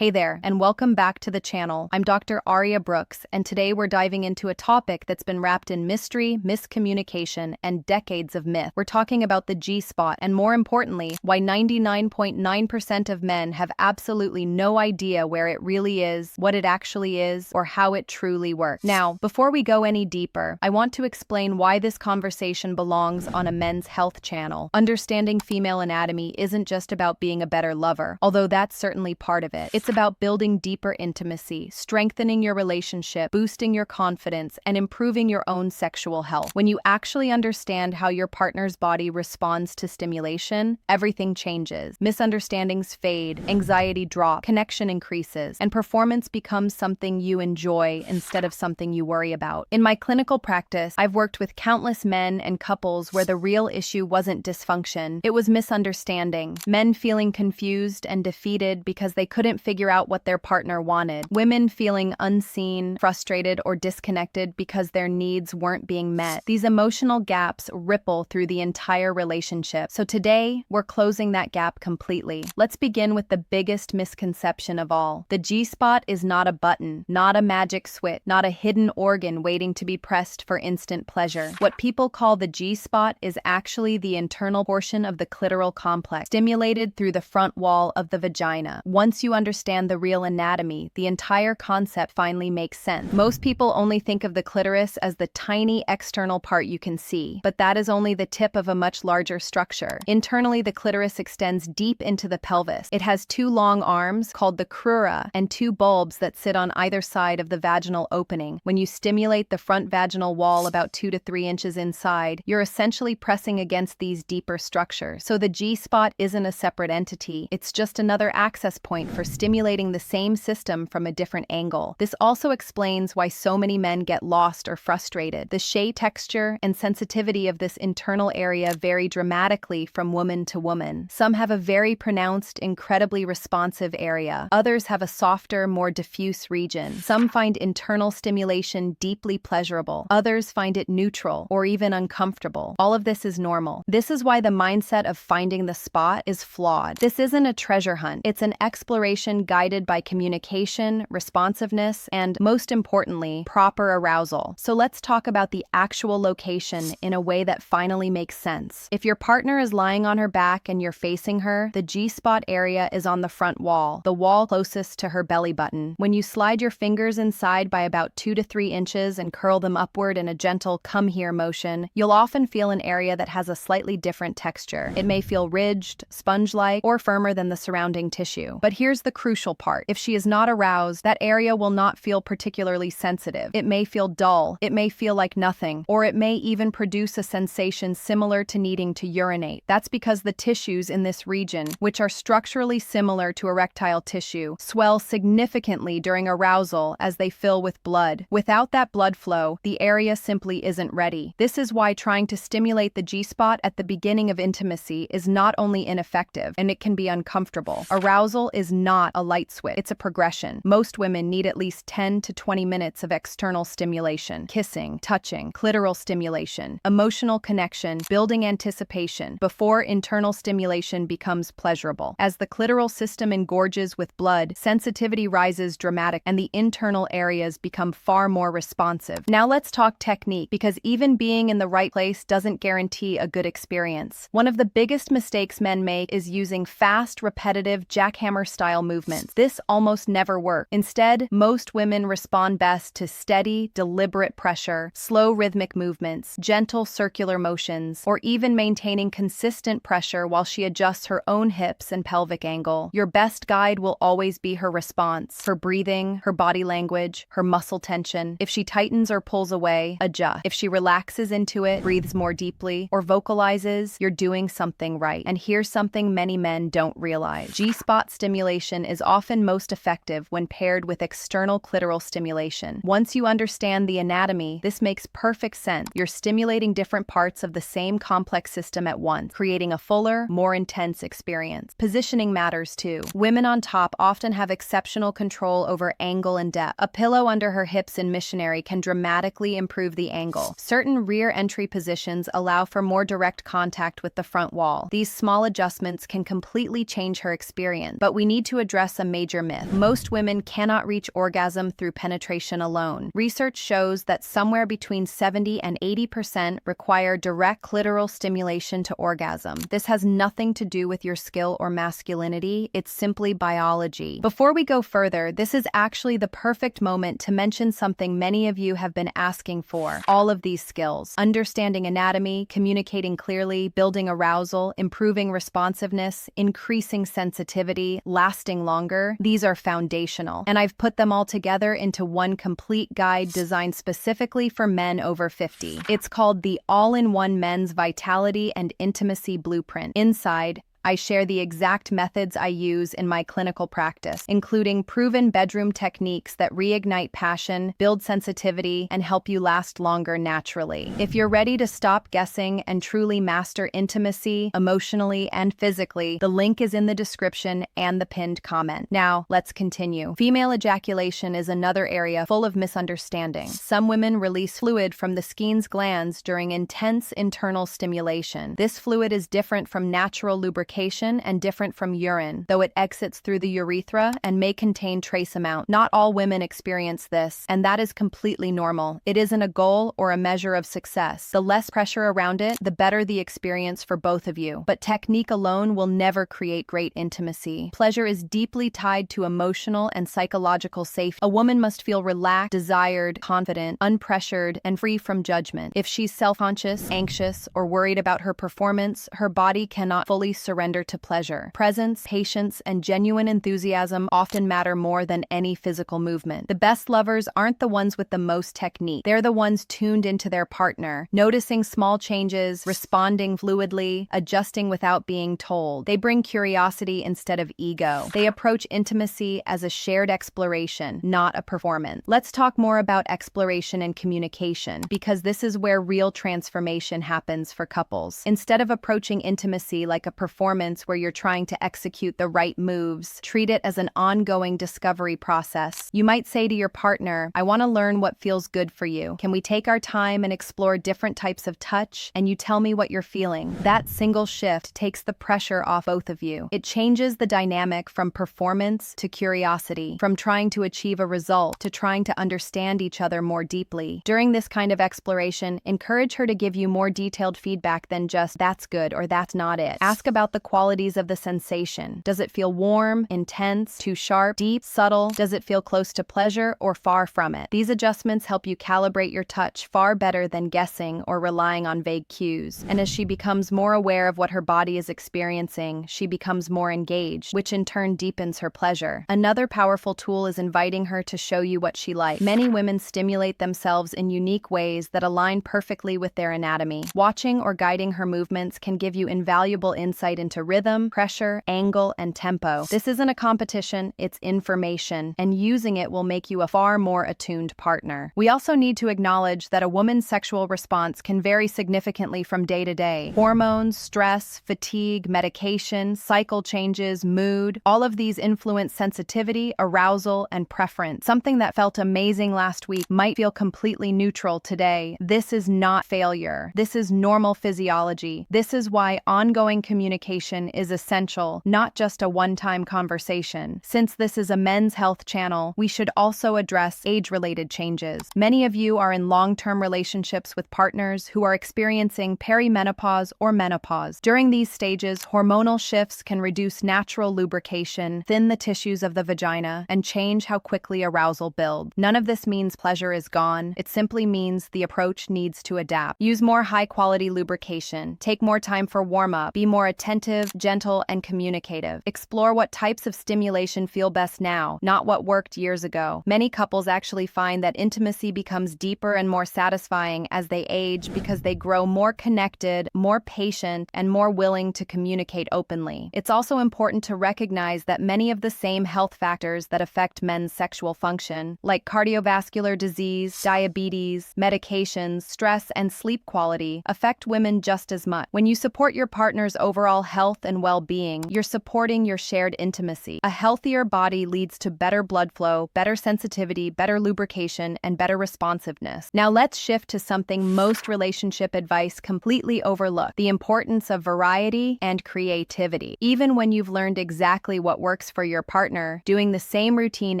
Hey there, and welcome back to the channel. I'm Dr. Aria Brooks, and today we're diving into a topic that's been wrapped in mystery, miscommunication, and decades of myth. We're talking about the G-spot, and more importantly, why 99.9% of men have absolutely no idea where it really is, what it actually is, or how it truly works. Now, before we go any deeper, I want to explain why this conversation belongs on a men's health channel. Understanding female anatomy isn't just about being a better lover, although that's certainly part of it. It's about building deeper intimacy, strengthening your relationship, boosting your confidence, and improving your own sexual health. When you actually understand how your partner's body responds to stimulation, everything changes. Misunderstandings fade, anxiety drops, connection increases, and performance becomes something you enjoy instead of something you worry about. In my clinical practice, I've worked with countless men and couples where the real issue wasn't dysfunction, it was misunderstanding. Men feeling confused and defeated because they couldn't figure out what their partner wanted. Women feeling unseen, frustrated, or disconnected because their needs weren't being met. These emotional gaps ripple through the entire relationship. So today, we're closing that gap completely. Let's begin with the biggest misconception of all. The G-spot is not a button, not a magic switch, not a hidden organ waiting to be pressed for instant pleasure. What people call the G-spot is actually the internal portion of the clitoral complex, stimulated through the front wall of the vagina. Once you understand the real anatomy, the entire concept finally makes sense. Most people only think of the clitoris as the tiny external part you can see, but that is only the tip of a much larger structure. Internally, the clitoris extends deep into the pelvis. It has two long arms, called the crura, and two bulbs that sit on either side of the vaginal opening. When you stimulate the front vaginal wall about 2 to 3 inches inside, you're essentially pressing against these deeper structures. So the G-spot isn't a separate entity. It's just another access point for stimulating the same system from a different angle. This also explains why so many men get lost or frustrated. The shape, texture, and sensitivity of this internal area vary dramatically from woman to woman. Some have a very pronounced, incredibly responsive area. Others have a softer, more diffuse region. Some find internal stimulation deeply pleasurable. Others find it neutral or even uncomfortable. All of this is normal. This is why the mindset of finding the spot is flawed. This isn't a treasure hunt. It's an exploration guided by communication, responsiveness, and, most importantly, proper arousal. So let's talk about the actual location in a way that finally makes sense. If your partner is lying on her back and you're facing her, the G-spot area is on the front wall, the wall closest to her belly button. When you slide your fingers inside by about 2 to 3 inches and curl them upward in a gentle come here motion, you'll often feel an area that has a slightly different texture. It may feel ridged, sponge-like, or firmer than the surrounding tissue. But here's the crucial part. If she is not aroused, that area will not feel particularly sensitive. It may feel dull, it may feel like nothing, or it may even produce a sensation similar to needing to urinate. That's because the tissues in this region, which are structurally similar to erectile tissue, swell significantly during arousal as they fill with blood. Without that blood flow, the area simply isn't ready. This is why trying to stimulate the G-spot at the beginning of intimacy is not only ineffective, and it can be uncomfortable. Arousal is not a light switch. It's a progression. Most women need at least 10 to 20 minutes of external stimulation, kissing, touching, clitoral stimulation, emotional connection, building anticipation, before internal stimulation becomes pleasurable. As the clitoral system engorges with blood, sensitivity rises dramatically, and the internal areas become far more responsive. Now let's talk technique, because even being in the right place doesn't guarantee a good experience. One of the biggest mistakes men make is using fast, repetitive, jackhammer-style movements. This almost never works. Instead, most women respond best to steady, deliberate pressure, slow rhythmic movements, gentle circular motions, or even maintaining consistent pressure while she adjusts her own hips and pelvic angle. Your best guide will always be her response, her breathing, her body language, her muscle tension. If she tightens or pulls away, adjust. If she relaxes into it, breathes more deeply, or vocalizes, you're doing something right. And here's something many men don't realize. G-spot stimulation is often most effective when paired with external clitoral stimulation. Once you understand the anatomy, this makes perfect sense. You're stimulating different parts of the same complex system at once, creating a fuller, more intense experience. Positioning matters too. Women on top often have exceptional control over angle and depth. A pillow under her hips in missionary can dramatically improve the angle. Certain rear entry positions allow for more direct contact with the front wall. These small adjustments can completely change her experience, but we need to address address a major myth. Most women cannot reach orgasm through penetration alone. Research shows that somewhere between 70 and 80% require direct clitoral stimulation to orgasm. This has nothing to do with your skill or masculinity, it's simply biology. Before we go further, this is actually the perfect moment to mention something many of you have been asking for. All of these skills: understanding anatomy, communicating clearly, building arousal, improving responsiveness, increasing sensitivity, lasting longer. These are foundational, and I've put them all together into one complete guide designed specifically for men over 50. It's called the All-in-One Men's Vitality and Intimacy Blueprint. Inside, I share the exact methods I use in my clinical practice, including proven bedroom techniques that reignite passion, build sensitivity, and help you last longer naturally. If you're ready to stop guessing and truly master intimacy, emotionally and physically, the link is in the description and the pinned comment. Now, let's continue. Female ejaculation is another area full of misunderstanding. Some women release fluid from the Skene's glands during intense internal stimulation. This fluid is different from natural lubrication and different from urine, though it exits through the urethra and may contain trace amount. Not all women experience this, and that is completely normal. It isn't a goal or a measure of success. The less pressure around it, the better the experience for both of you. But technique alone will never create great intimacy. Pleasure is deeply tied to emotional and psychological safety. A woman must feel relaxed, desired, confident, unpressured, and free from judgment. If she's self-conscious, anxious, or worried about her performance, her body cannot fully surrender to pleasure. Presence, patience, and genuine enthusiasm often matter more than any physical movement. The best lovers aren't the ones with the most technique. They're the ones tuned into their partner, noticing small changes, responding fluidly, adjusting without being told. They bring curiosity instead of ego. They approach intimacy as a shared exploration, not a performance. Let's talk more about exploration and communication, because this is where real transformation happens for couples. Instead of approaching intimacy like a performance where you're trying to execute the right moves, treat it as an ongoing discovery process. You might say to your partner, "I want to learn what feels good for you. Can we take our time and explore different types of touch? And you tell me what you're feeling." That single shift takes the pressure off both of you. It changes the dynamic from performance to curiosity, from trying to achieve a result to trying to understand each other more deeply. During this kind of exploration, encourage her to give you more detailed feedback than just, "That's good" or "That's not it." Ask about the qualities of the sensation. Does it feel warm, intense, too sharp, deep, subtle? Does it feel close to pleasure or far from it? These adjustments help you calibrate your touch far better than guessing or relying on vague cues. And as she becomes more aware of what her body is experiencing, she becomes more engaged, which in turn deepens her pleasure. Another powerful tool is inviting her to show you what she likes. Many women stimulate themselves in unique ways that align perfectly with their anatomy. Watching or guiding her movements can give you invaluable insight into rhythm, pressure, angle, and tempo. This isn't a competition, it's information, and using it will make you a far more attuned partner. We also need to acknowledge that a woman's sexual response can vary significantly from day to day. Hormones, stress, fatigue, medication, cycle changes, mood, all of these influence sensitivity, arousal, and preference. Something that felt amazing last week might feel completely neutral today. This is not failure. This is normal physiology. This is why ongoing communication is essential, not just a one-time conversation. Since this is a men's health channel, we should also address age-related changes. Many of you are in long-term relationships with partners who are experiencing perimenopause or menopause. During these stages, hormonal shifts can reduce natural lubrication, thin the tissues of the vagina, and change how quickly arousal builds. None of this means pleasure is gone. It simply means the approach needs to adapt. Use more high-quality lubrication. Take more time for warm-up. Be more attentive, gentle, and communicative. Explore what types of stimulation feel best now, not what worked years ago. Many couples actually find that intimacy becomes deeper and more satisfying as they age because they grow more connected, more patient, and more willing to communicate openly. It's also important to recognize that many of the same health factors that affect men's sexual function, like cardiovascular disease, diabetes, medications, stress, and sleep quality, affect women just as much. When you support your partner's overall health health and well-being, you're supporting your shared intimacy. A healthier body leads to better blood flow, better sensitivity, better lubrication, and better responsiveness. Now let's shift to something most relationship advice completely overlook: the importance of variety and creativity. Even when you've learned exactly what works for your partner, doing the same routine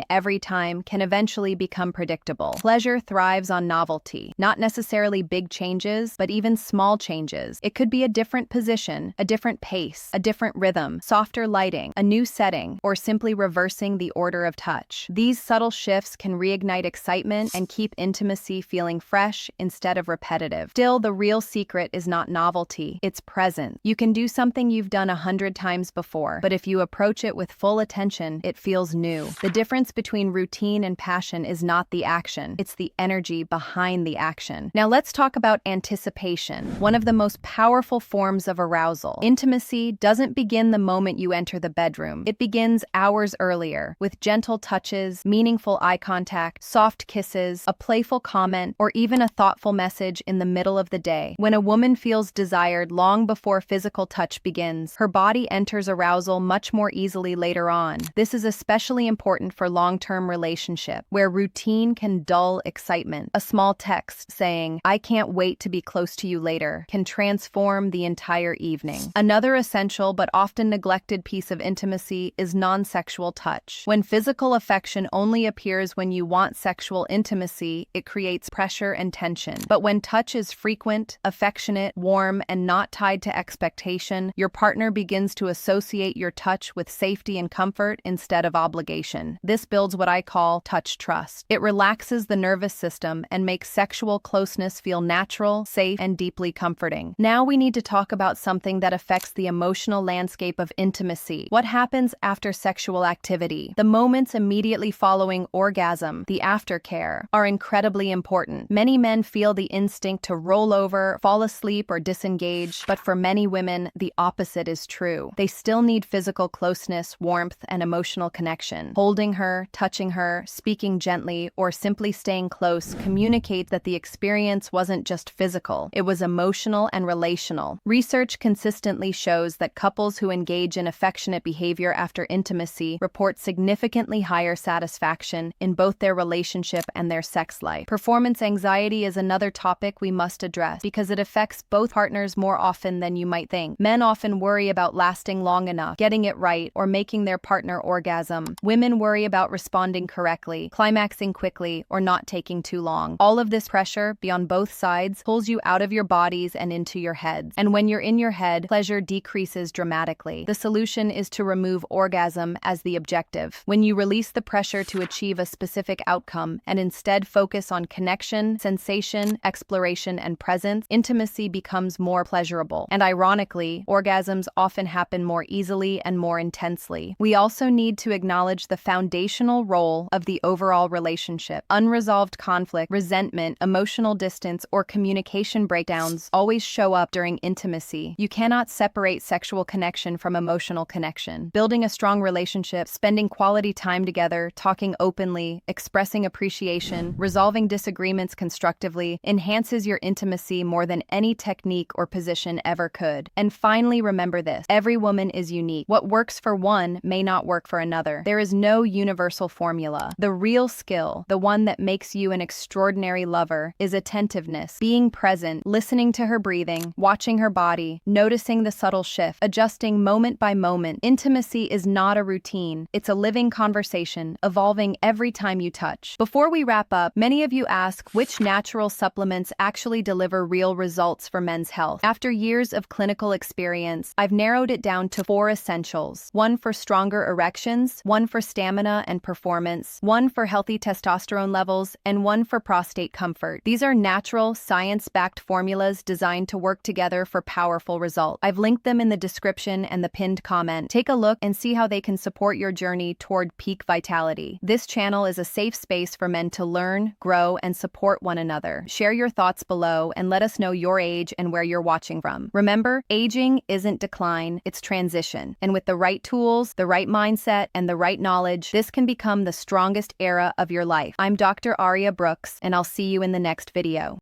every time can eventually become predictable. Pleasure thrives on novelty, not necessarily big changes, but even small changes. It could be a different position, a different pace, a different rhythm, softer lighting, a new setting, or simply reversing the order of touch. These subtle shifts can reignite excitement and keep intimacy feeling fresh instead of repetitive. Still, the real secret is not novelty, it's presence. You can do something you've done 100 times before, but if you approach it with full attention, it feels new. The difference between routine and passion is not the action, it's the energy behind the action. Now let's talk about anticipation, one of the most powerful forms of arousal. Intimacy doesn't begin the moment you enter the bedroom. It begins hours earlier, with gentle touches, meaningful eye contact, soft kisses, a playful comment, or even a thoughtful message in the middle of the day. When a woman feels desired long before physical touch begins, her body enters arousal much more easily later on. This is especially important for long-term relationships, where routine can dull excitement. A small text saying, "I can't wait to be close to you later," can transform the entire evening. Another essential but often neglected piece of intimacy is non-sexual touch. When physical affection only appears when you want sexual intimacy, it creates pressure and tension. But when touch is frequent, affectionate, warm, and not tied to expectation, your partner begins to associate your touch with safety and comfort instead of obligation. This builds what I call touch trust. It relaxes the nervous system and makes sexual closeness feel natural, safe, and deeply comforting. Now we need to talk about something that affects the emotional landscape of intimacy. What happens after sexual activity? The moments immediately following orgasm, the aftercare, are incredibly important. Many men feel the instinct to roll over, fall asleep, or disengage, but for many women, the opposite is true. They still need physical closeness, warmth, and emotional connection. Holding her, touching her, speaking gently, or simply staying close communicates that the experience wasn't just physical, it was emotional and relational. Research consistently shows that couples who engage in affectionate behavior after intimacy report significantly higher satisfaction in both their relationship and their sex life. Performance anxiety is another topic we must address because it affects both partners more often than you might think. Men often worry about lasting long enough, getting it right, or making their partner orgasm. Women worry about responding correctly, climaxing quickly, or not taking too long. All of this pressure, beyond both sides, pulls you out of your bodies and into your heads. And when you're in your head, pleasure decreases dramatically. The solution is to remove orgasm as the objective. When you release the pressure to achieve a specific outcome and instead focus on connection, sensation, exploration, and presence, intimacy becomes more pleasurable. And ironically, orgasms often happen more easily and more intensely. We also need to acknowledge the foundational role of the overall relationship. Unresolved conflict, resentment, emotional distance, or communication breakdowns always show up during intimacy. You cannot separate sexual connection from emotional connection. Building a strong relationship, spending quality time together, talking openly, expressing appreciation, resolving disagreements constructively, enhances your intimacy more than any technique or position ever could. And finally, remember this: every woman is unique. What works for one may not work for another. There is no universal formula. The real skill, the one that makes you an extraordinary lover, is attentiveness, being present, listening to her breathing, watching her body, noticing the subtle shift, adjusting moment by moment. Intimacy is not a routine. It's a living conversation, evolving every time you touch. Before we wrap up, many of you ask which natural supplements actually deliver real results for men's health. After years of clinical experience, I've narrowed it down to 4 essentials: one for stronger erections, one for stamina and performance, one for healthy testosterone levels, and one for prostate comfort. These are natural, science-backed formulas designed to work together for powerful results. I've linked them in the description and the pinned comment. Take a look and see how they can support your journey toward peak vitality. This channel is a safe space for men to learn, grow, and support one another. Share your thoughts below and let us know your age and where you're watching from. Remember, aging isn't decline, it's transition. And with the right tools, the right mindset, and the right knowledge, this can become the strongest era of your life. I'm Dr. Aria Brooks, and I'll see you in the next video.